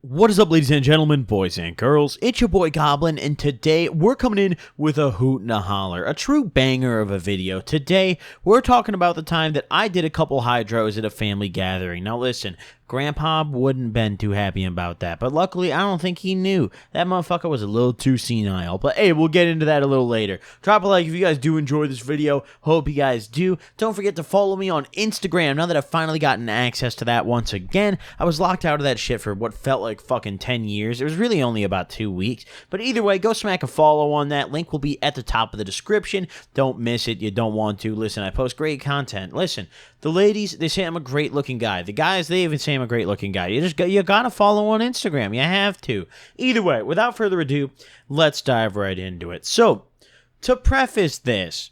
What is up, ladies and gentlemen, boys and girls? It's your boy Goblin, and today we're coming in with a hoot and a holler, a true banger of a video. Today, we're talking about the time that I did a couple hydros at a family gathering. Now listen, Grandpa wouldn't been too happy about that, but luckily I don't think he knew. That motherfucker was a little too senile, but hey, we'll get into that a little later. Drop a like if you guys do enjoy this video. Hope you guys do. Don't forget to follow me on Instagram now that I've finally gotten access to that once again. I was locked out of that shit for what felt like fucking 10 years. It was really only about 2 weeks, but either way, go smack a follow on that. Link will be at the top of the description. Don't miss it. You don't want to. Listen, I post great content. Listen, the ladies, they say I'm a great looking guy. The guys, they even say I'm a great looking guy. You gotta follow on Instagram. You have to. Either way, without further ado, let's dive right into it. So, to preface this,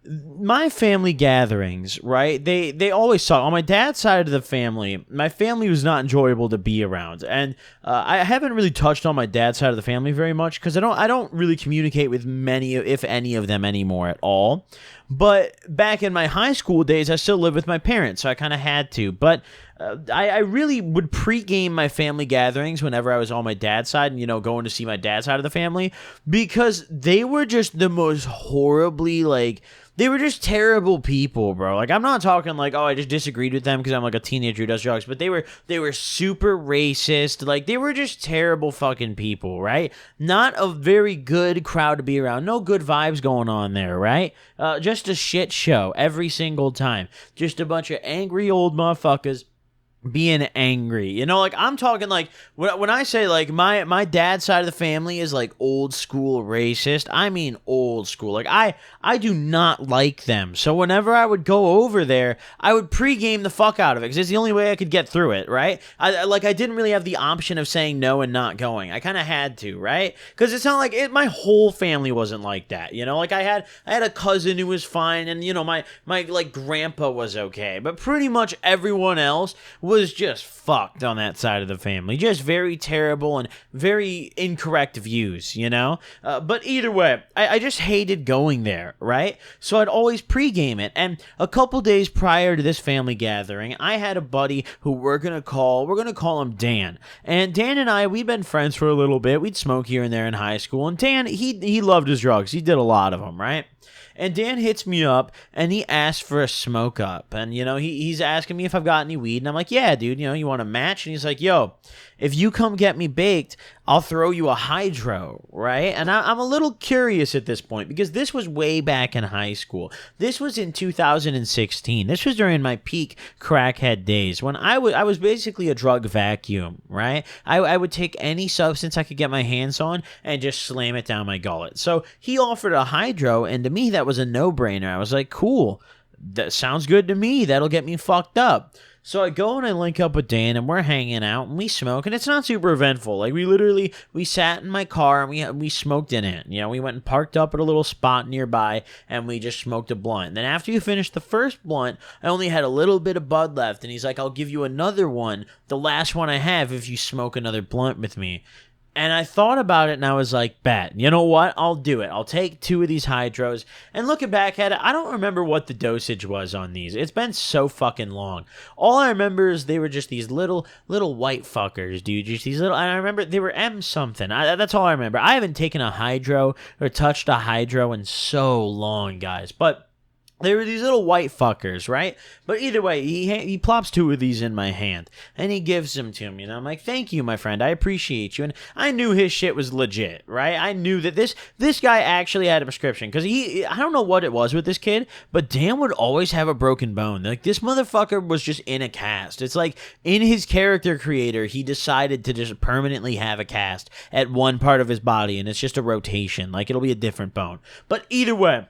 my family gatherings, right, they always suck. On my dad's side of the family, my family was not enjoyable to be around, and I haven't really touched on my dad's side of the family very much because I don't really communicate with many, if any of them anymore at all. But back in my high school days, I still lived with my parents, so I kind of had to. But I really would pregame my family gatherings whenever I was on my dad's side and, going to see my dad's side of the family because they were just the most horribly, they were just terrible people, bro. Like, I'm not talking like, oh, I just disagreed with them because I'm like a teenager who does drugs, but they were super racist. Like, they were just terrible fucking people, right? Not a very good crowd to be around. No good vibes going on there, right? Just a shit show every single time. Just a bunch of angry old motherfuckers being angry, I'm talking like when I say like my dad's side of the family is like old school racist. I mean old school. Like I do not like them. So whenever I would go over there, I would pregame the fuck out of it because it's the only way I could get through it, right? I didn't really have the option of saying no and not going. I kind of had to, right? Because it's not like my whole family wasn't like that, Like I had a cousin who was fine, and my like grandpa was okay, but pretty much everyone else was just fucked on that side of the family. Just very terrible and very incorrect views, But either way, I just hated going there, right? So I'd always pregame it. And a couple days prior to this family gathering, I had a buddy who we're gonna call him Dan. And Dan and I, we'd been friends for a little bit. We'd smoke here and there in high school. And Dan, he loved his drugs. He did a lot of them, right? And Dan hits me up, and he asks for a smoke up. And, he's asking me if I've got any weed. And I'm like, yeah, dude, you want a match? And he's like, yo, if you come get me baked, I'll throw you a hydro, right? And I'm a little curious at this point because this was way back in high school. This was in 2016. This was during my peak crackhead days when I was basically a drug vacuum, right? I would take any substance I could get my hands on and just slam it down my gullet. So he offered a hydro, and to me, that was a no-brainer. I was like, cool, that sounds good to me. That'll get me fucked up. So I go and I link up with Dan, and we're hanging out, and we smoke, and it's not super eventful. Like, we sat in my car, and we smoked in it. We went and parked up at a little spot nearby, and we just smoked a blunt. And then after you finished the first blunt, I only had a little bit of bud left, and he's like, I'll give you another one, the last one I have, if you smoke another blunt with me. And I thought about it, and I was like, bet, you know what? I'll do it. I'll take 2 of these hydros. And looking back at it, I don't remember what the dosage was on these. It's been so fucking long. All I remember is they were just these little white fuckers, dude. Just these little, and I remember they were M something. That's all I remember. I haven't taken a hydro or touched a hydro in so long, guys. But they were these little white fuckers, right? But either way, he plops 2 of these in my hand, and he gives them to me, and I'm like, thank you, my friend, I appreciate you. And I knew his shit was legit, right? I knew that this guy actually had a prescription, because I don't know what it was with this kid, but Dan would always have a broken bone. Like, this motherfucker was just in a cast. It's like, in his character creator, he decided to just permanently have a cast at one part of his body, and it's just a rotation. Like, it'll be a different bone. But either way,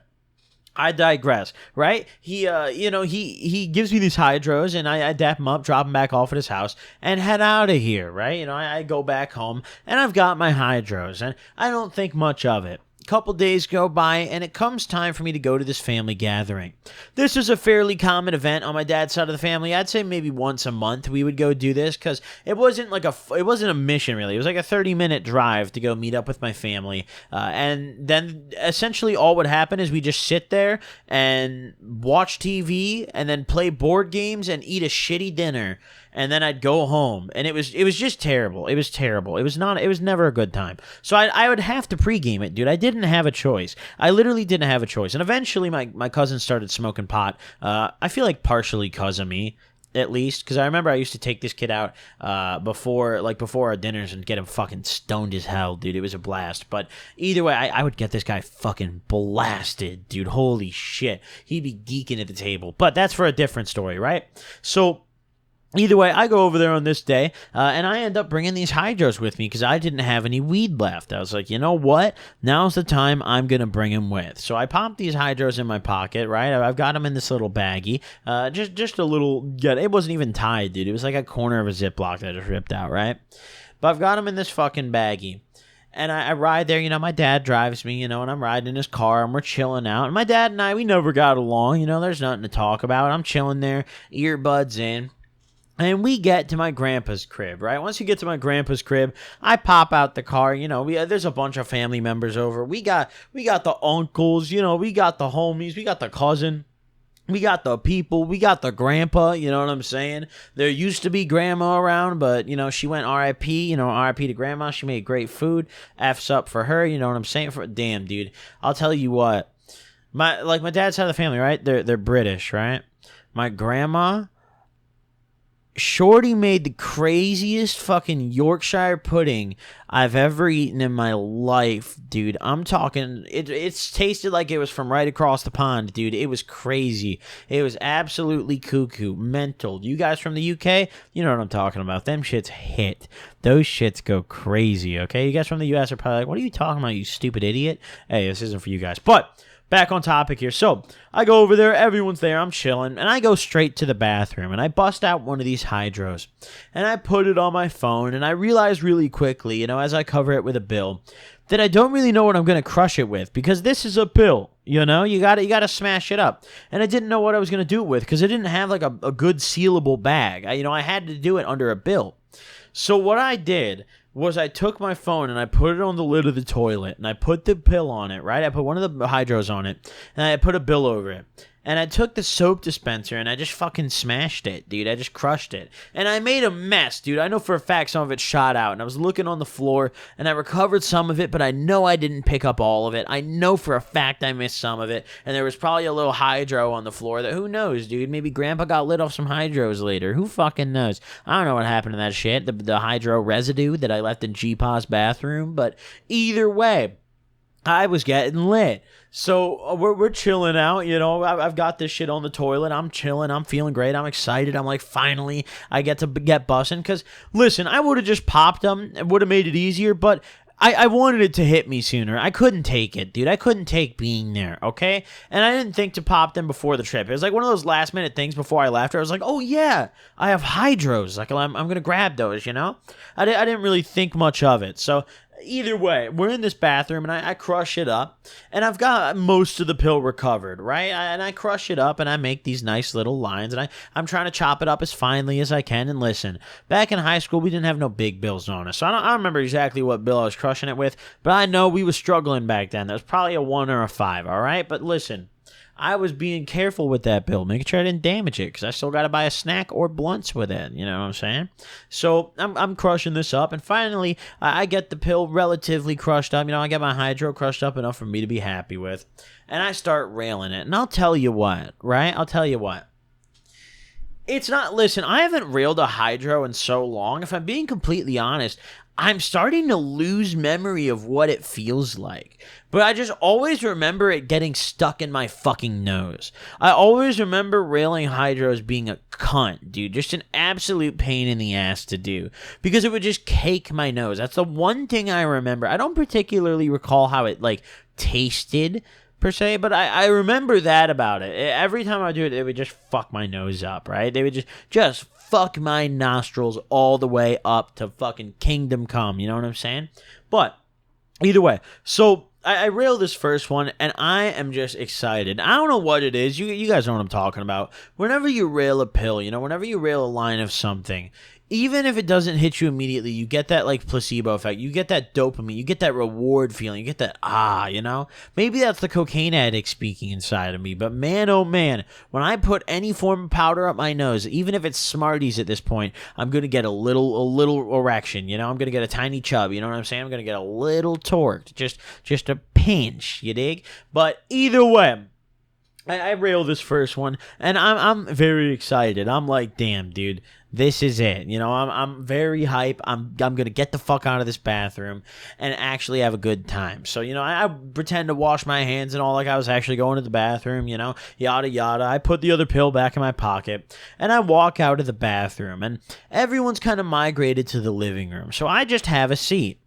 I digress, right? He gives me these hydros, and I dap him up, drop him back off at his house, and head out of here, right? I go back home, and I've got my hydros, and I don't think much of it. Couple days go by, and it comes time for me to go to this family gathering. This is a fairly common event on my dad's side of the family. I'd say maybe once a month we would go do this, because it wasn't a mission really. It was like a 30-minute drive to go meet up with my family, and then essentially all would happen is we just sit there and watch TV, and then play board games and eat a shitty dinner. and then I'd go home, and it was just terrible. It was terrible. It was never a good time. So I would have to pregame it, dude. I didn't have a choice. I literally didn't have a choice. And eventually my cousin started smoking pot. I feel like partially because of me, at least, because I remember I used to take this kid out before our dinners and get him fucking stoned as hell, dude. It was a blast. But either way, I would get this guy fucking blasted, dude. Holy shit. He'd be geeking at the table. But that's for a different story, right? So either way, I go over there on this day, and I end up bringing these hydros with me because I didn't have any weed left. I was like, you know what? Now's the time I'm going to bring them with. So I popped these hydros in my pocket, right? I've got them in this little baggie. Just a little, yeah, it wasn't even tied, dude. It was like a corner of a Ziploc that I just ripped out, right? But I've got them in this fucking baggie. And I ride there, my dad drives me, and I'm riding in his car, and we're chilling out. And my dad and I, we never got along, there's nothing to talk about. I'm chilling there, earbuds in. And we get to my grandpa's crib, right? Once you get to my grandpa's crib, I pop out the car. There's a bunch of family members over. We got the uncles, we got the homies, we got the cousin, we got the people, we got the grandpa. You know what I'm saying? There used to be grandma around, but she went R.I.P. R.I.P. to grandma. She made great food. F's up for her. You know what I'm saying? Damn, dude. I'll tell you what. My dad's side of the family, right? They're British, right? My grandma. Shorty made the craziest fucking Yorkshire pudding I've ever eaten in my life, dude. I'm talking, it's tasted like it was from right across the pond, dude. It was crazy. It was absolutely cuckoo, mental. You guys from the UK, you know what I'm talking about. Them shits hit. Those shits go crazy, okay? You guys from the US are probably like, what are you talking about, you stupid idiot? Hey, this isn't for you guys. But back on topic here. So I go over there, everyone's there, I'm chilling, and I go straight to the bathroom, and I bust out one of these hydros, and I put it on my phone, and I realize really quickly, as I cover it with a bill, that I don't really know what I'm going to crush it with, because this is a pill, you gotta smash it up, and I didn't know what I was going to do it with, because I didn't have like a good sealable bag. I had to do it under a bill. So what I did was I took my phone and I put it on the lid of the toilet, and I put the pill on it, right? I put one of the hydros on it, and I put a bill over it. And I took the soap dispenser and I just fucking smashed it, dude. I just crushed it. And I made a mess, dude. I know for a fact some of it shot out. And I was looking on the floor and I recovered some of it, but I know I didn't pick up all of it. I know for a fact I missed some of it. And there was probably a little hydro on the floor that, who knows, dude? Maybe Grandpa got lit off some hydros later. Who fucking knows? I don't know what happened to that shit. The hydro residue that I left in G-Pa's bathroom. But either way, I was getting lit. So we're chilling out, I've got this shit on the toilet. I'm chilling. I'm feeling great. I'm excited. I'm like, finally, I get to get bussing. Because, listen, I would have just popped them. It would have made it easier, but I wanted it to hit me sooner. I couldn't take it, dude. I couldn't take being there, okay? And I didn't think to pop them before the trip. It was like one of those last-minute things before I left. I was like, oh, yeah, I have hydros. Like, I'm going to grab those, I didn't really think much of it. So either way, we're in this bathroom, and I crush it up, and I've got most of the pill recovered, right? And I crush it up, and I make these nice little lines, and I'm trying to chop it up as finely as I can. And listen, back in high school, we didn't have no big bills on us, so I don't remember exactly what bill I was crushing it with, but I know we were struggling back then. That was probably a 1 or a 5, all right? But listen, I was being careful with that bill, making sure I didn't damage it, because I still got to buy a snack or blunts with it, you know what I'm saying? So I'm crushing this up, and finally, I get the pill relatively crushed up. I get my hydro crushed up enough for me to be happy with, and I start railing it. And I'll tell you what, right? I'll tell you what. It's not, listen, I haven't railed a hydro in so long. If I'm being completely honest, I'm starting to lose memory of what it feels like. But I just always remember it getting stuck in my fucking nose. I always remember railing hydros being a cunt, dude. Just an absolute pain in the ass to do. Because it would just cake my nose. That's the one thing I remember. I don't particularly recall how it, tasted, per se, but I remember that about it. Every time I do it, it would just fuck my nose up, right? They would just fuck my nostrils all the way up to fucking kingdom come, you know what I'm saying? But either way, so I rail this first one, and I am just excited. I don't know what it is. You guys know what I'm talking about. Whenever you rail a pill, whenever you rail a line of something, even if it doesn't hit you immediately, you get that like placebo effect. You get that dopamine. You get that reward feeling. You get that you know? Maybe that's the cocaine addict speaking inside of me. But man, oh man, when I put any form of powder up my nose, even if it's Smarties at this point, I'm gonna get a little erection. You know, I'm gonna get a tiny chub. You know what I'm saying? I'm gonna get a little torqued, just a pinch. You dig? But either way. I rail this first one, and I'm very excited. I'm like, damn, dude, this is it. You know, I'm very hype. I'm gonna get the fuck out of this bathroom and actually have a good time. So, you know, I pretend to wash my hands and all like I was actually going to the bathroom. You know, yada yada. I put the other pill back in my pocket, and I walk out of the bathroom, and everyone's kind of migrated to the living room. So I just have a seat.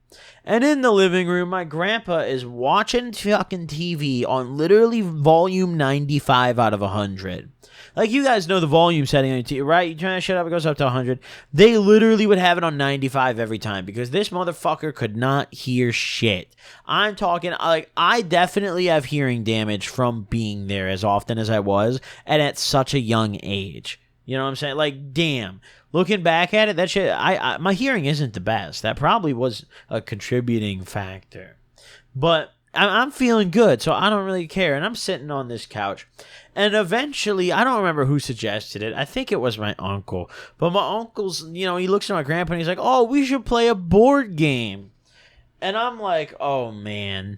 And in the living room, my grandpa is watching fucking TV on literally volume 95 out of 100. Like, you guys know the volume setting on your TV, right? You turn that shit up, it goes up to 100. They literally would have it on 95 every time because this motherfucker could not hear shit. I'm talking, like, I definitely have hearing damage from being there as often as I was and at such a young age. You know what I'm saying? Like, damn. Looking back at it, that shit, my hearing isn't the best. That probably was a contributing factor. But I'm feeling good, so I don't really care. And I'm sitting on this couch. And eventually, I don't remember who suggested it. I think it was my uncle. But my uncle's, you know, he looks at my grandpa and he's like, oh, we should play a board game. And I'm like, oh, man.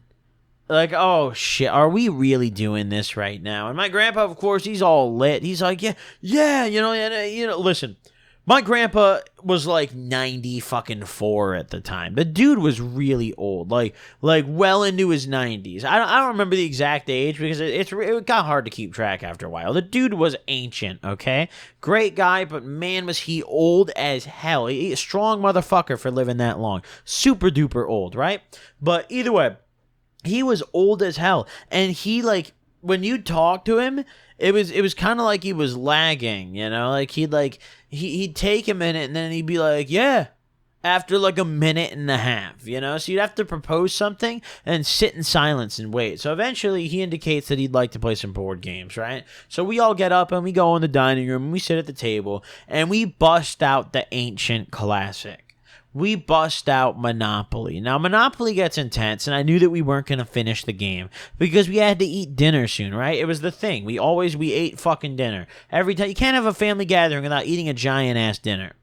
Like, oh, shit, are we really doing this right now? And my grandpa, of course, he's all lit. He's like, yeah, you know, listen. My grandpa was like 94 at the time. The dude was really old, like well into his 90s. I don't remember the exact age because it got hard to keep track after a while. The dude was ancient, okay? Great guy, but man, was he old as hell. He a strong motherfucker for living that long. Super duper old, right? But either way, he was old as hell. And he, like, when you talk to him, it was kind of like he was lagging, you know? Like, he'd take a minute and then he'd be like, yeah, after like a minute and a half, you know? So you'd have to propose something and sit in silence and wait. So eventually he indicates that he'd like to play some board games, right? So we all get up and we go in the dining room and we sit at the table and we bust out the ancient classic. We bust out Monopoly. Now, Monopoly gets intense, and I knew that we weren't going to finish the game because we had to eat dinner soon, right? It was the thing. We ate fucking dinner. Every time. You can't have a family gathering without eating a giant-ass dinner.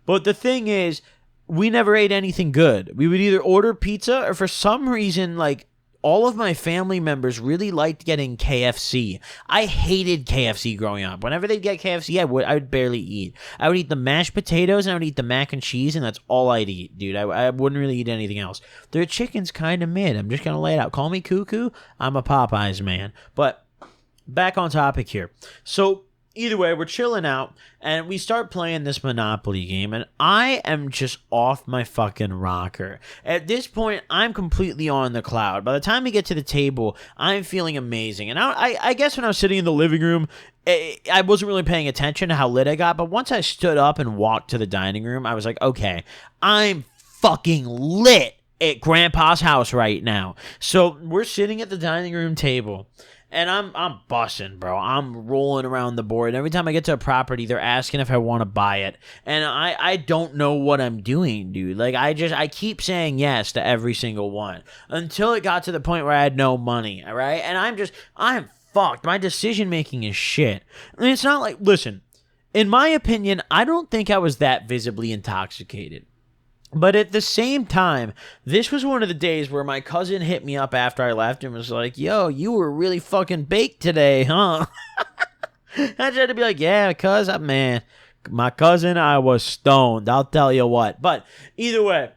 But the thing is, we never ate anything good. We would either order pizza or for some reason, like, all of my family members really liked getting KFC. I hated KFC growing up. Whenever they'd get KFC, I would barely eat. I would eat the mashed potatoes and I would eat the mac and cheese, and that's all I'd eat, dude. I wouldn't really eat anything else. Their chicken's kind of mid. I'm just going to lay it out. Call me cuckoo. I'm a Popeyes man. But back on topic here. So either way, we're chilling out, and we start playing this Monopoly game, and I am just off my fucking rocker. At this point, I'm completely on the cloud. By the time we get to the table, I'm feeling amazing. And I guess when I was sitting in the living room, I wasn't really paying attention to how lit I got, but once I stood up and walked to the dining room, I was like, okay, I'm fucking lit at Grandpa's house right now. So we're sitting at the dining room table, and I'm bussing, bro. I'm rolling around the board. And every time I get to a property, they're asking if I want to buy it. And I don't know what I'm doing, dude. Like, I keep saying yes to every single one. Until it got to the point where I had no money, all right? And I'm fucked. My decision-making is shit. I mean, it's not like, listen, in my opinion, I don't think I was that visibly intoxicated. But at the same time, this was one of the days where my cousin hit me up after I left and was like, yo, you were really fucking baked today, huh? I tried to be like, yeah, cuz, man, my cousin, I was stoned. I'll tell you what. But either way,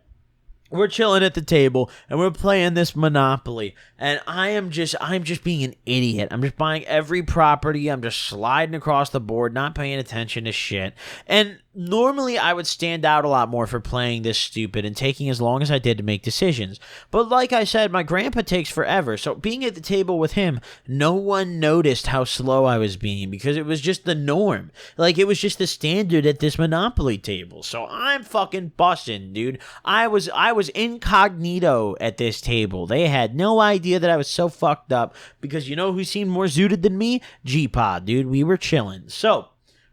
we're chilling at the table and we're playing this Monopoly, and I'm just being an idiot. I'm just buying every property. I'm just sliding across the board, not paying attention to shit. And normally I would stand out a lot more for playing this stupid and taking as long as I did to make decisions. But like I said, my grandpa takes forever. So being at the table with him, no one noticed how slow I was being because it was just the norm. Like, it was just the standard at this Monopoly table. So I'm fucking busting, dude. I was incognito at this table. They had no idea that I was so fucked up because you know who seemed more zooted than me? G-Pod, dude. We were chilling. So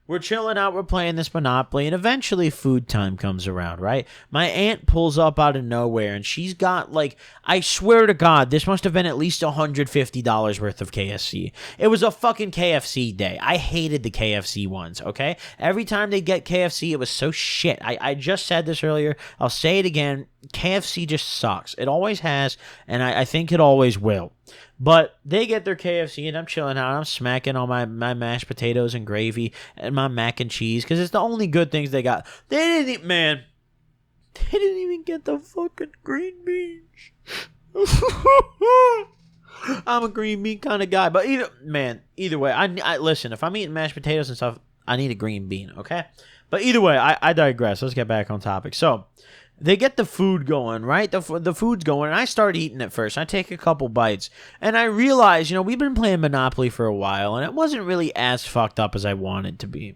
We're chilling out, we're playing this Monopoly, and eventually food time comes around, right? My aunt pulls up out of nowhere, and she's got, like, I swear to God, this must have been at least $150 worth of KFC. It was a fucking KFC day. I hated the KFC ones, okay? Every time they get KFC, it was so shit. I just said this earlier. I'll say it again. KFC just sucks. It always has, and I think it always will. But they get their KFC, and I'm chilling out. I'm smacking on my mashed potatoes and gravy and my mac and cheese because it's the only good things they got. They didn't even get the fucking green beans. I'm a green bean kind of guy. But either way, I listen, if I'm eating mashed potatoes and stuff, I need a green bean, okay? But either way, I digress. Let's get back on topic. So, they get the food going, right? The food's going, and I start eating it first. I take a couple bites, and I realize, we've been playing Monopoly for a while, and it wasn't really as fucked up as I wanted to be.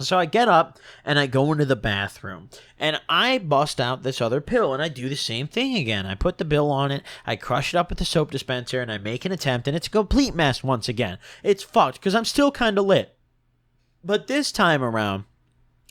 So I get up, and I go into the bathroom, and I bust out this other pill, and I do the same thing again. I put the bill on it, I crush it up with the soap dispenser, and I make an attempt, and it's a complete mess once again. It's fucked, because I'm still kind of lit. But this time around,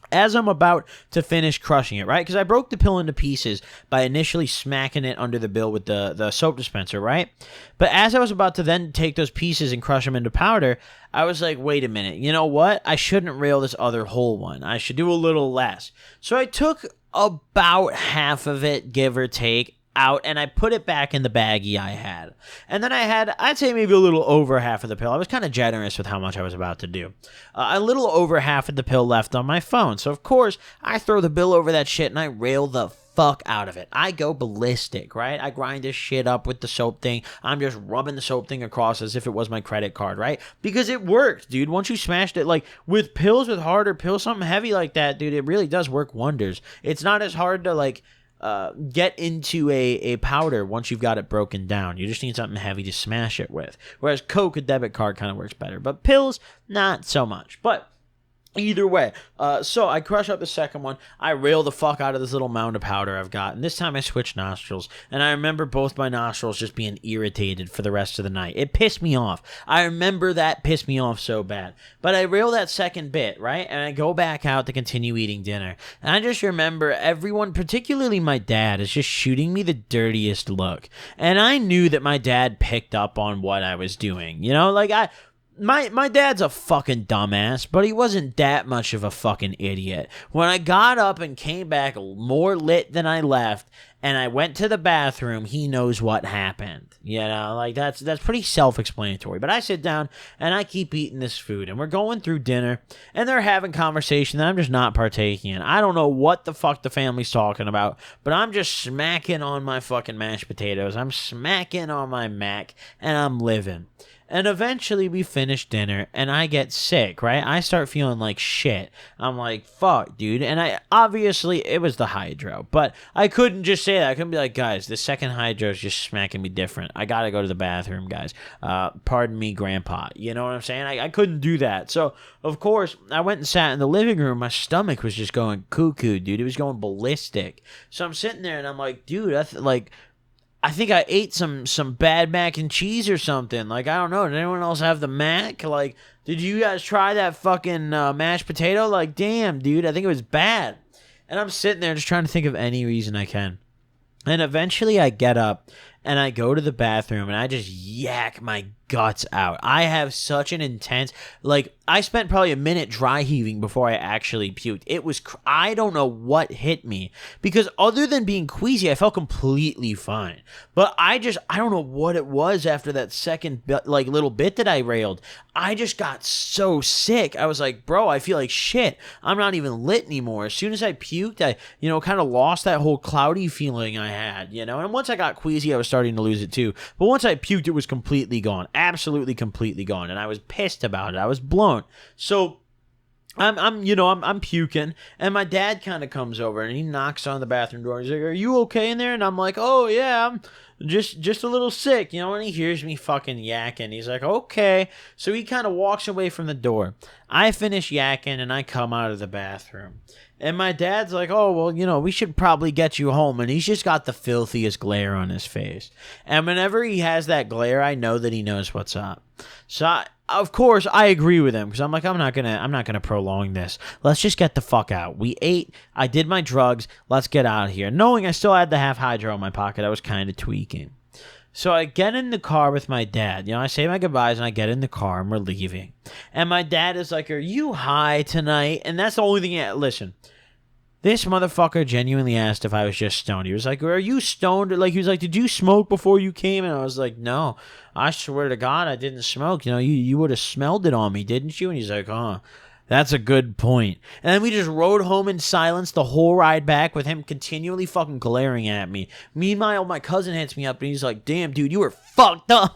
as I'm about to finish crushing it, right? Because I broke the pill into pieces by initially smacking it under the bill with the soap dispenser, right? But as I was about to then take those pieces and crush them into powder, I was like, wait a minute. You know what? I shouldn't rail this other whole one. I should do a little less. So I took about half of it, give or take, out, and I put it back in the baggie I had. And then I had, I'd say maybe a little over half of the pill. I was kind of generous with how much I was about to do. A little over half of the pill left on my phone. So, of course, I throw the bill over that shit and I rail the fuck out of it. I go ballistic, right? I grind this shit up with the soap thing. I'm just rubbing the soap thing across as if it was my credit card, right? Because it worked, dude. Once you smashed it, like with pills, with harder pills, something heavy like that, dude, it really does work wonders. It's not as hard to, like, get into a powder once you've got it broken down. You just need something heavy to smash it with. Whereas Coke, a debit card, kind of works better. But pills, not so much. But either way, so I crush up the second one. I rail the fuck out of this little mound of powder I've got. And this time I switch nostrils. And I remember both my nostrils just being irritated for the rest of the night. It pissed me off. I remember that pissed me off so bad. But I rail that second bit, right? And I go back out to continue eating dinner. And I just remember everyone, particularly my dad, is just shooting me the dirtiest look. And I knew that my dad picked up on what I was doing. My dad's a fucking dumbass, but he wasn't that much of a fucking idiot. When I got up and came back more lit than I left, and I went to the bathroom, he knows what happened. That's pretty self-explanatory. But I sit down, and I keep eating this food, and we're going through dinner, and they're having conversation that I'm just not partaking in. I don't know what the fuck the family's talking about, but I'm just smacking on my fucking mashed potatoes. I'm smacking on my mac, and I'm living. And eventually we finish dinner and I get sick, right? I start feeling like shit. I'm like, fuck, dude. And obviously it was the hydro, but I couldn't just say that. I couldn't be like, guys, the second hydro is just smacking me different. I gotta go to the bathroom, guys. Pardon me, grandpa. You know what I'm saying? I couldn't do that. So, of course, I went and sat in the living room. My stomach was just going cuckoo, dude. It was going ballistic. So I'm sitting there and I'm like, dude, I think I ate some bad mac and cheese or something. Like, I don't know. Did anyone else have the mac? Like, did you guys try that fucking mashed potato? Like, damn, dude, I think it was bad. And I'm sitting there just trying to think of any reason I can. And eventually I get up and I go to the bathroom and I just yak my guts out. I have such an intense, I spent probably a minute dry heaving before I actually puked. It was, I don't know what hit me, because other than being queasy, I felt completely fine. But I don't know what it was after that second, little bit that I railed. I just got so sick. I was like, bro, I feel like shit. I'm not even lit anymore. As soon as I puked, I, kind of lost that whole cloudy feeling I had, and once I got queasy, I was starting to lose it too. But once I puked, it was completely gone. Absolutely completely gone. And I was pissed about it. I was blown. So I'm puking, and my dad kind of comes over and he knocks on the bathroom door. He's like, "Are you okay in there?" And I'm like, "Oh yeah, I'm just a little sick," and he hears me fucking yakking. He's like, "Okay." So he kind of walks away from the door. I finish yakking and I come out of the bathroom. And my dad's like, "Oh, well, we should probably get you home." And he's just got the filthiest glare on his face. And whenever he has that glare, I know that he knows what's up. So of course, I agree with him because I'm like, I'm not gonna prolong this. Let's just get the fuck out. We ate. I did my drugs. Let's get out of here. Knowing I still had the half hydro in my pocket, I was kind of tweaking. So I get in the car with my dad. I say my goodbyes and I get in the car and we're leaving. And my dad is like, "Are you high tonight?" And that's the only thing. Listen. This motherfucker genuinely asked if I was just stoned. He was like, "Are you stoned?" Like, he was like, "Did you smoke before you came?" And I was like, "No, I swear to God, I didn't smoke. You would have smelled it on me, didn't you?" And he's like, "Huh, that's a good point." And then we just rode home in silence the whole ride back with him continually fucking glaring at me. Meanwhile, my cousin hits me up and he's like, "Damn, dude, you were fucked up."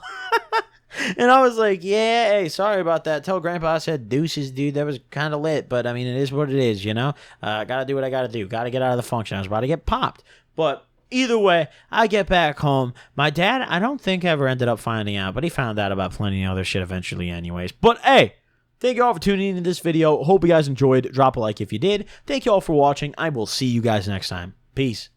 And I was like, "Yeah, hey, sorry about that. Tell Grandpa I said deuces, dude. That was kind of lit, but I mean, it is what it is, Gotta do what I gotta do. Gotta get out of the function. I was about to get popped. But either way, I get back home. My dad, I don't think ever ended up finding out, but he found out about plenty of other shit eventually anyways. But hey, thank you all for tuning into this video. Hope you guys enjoyed. Drop a like if you did. Thank you all for watching. I will see you guys next time. Peace.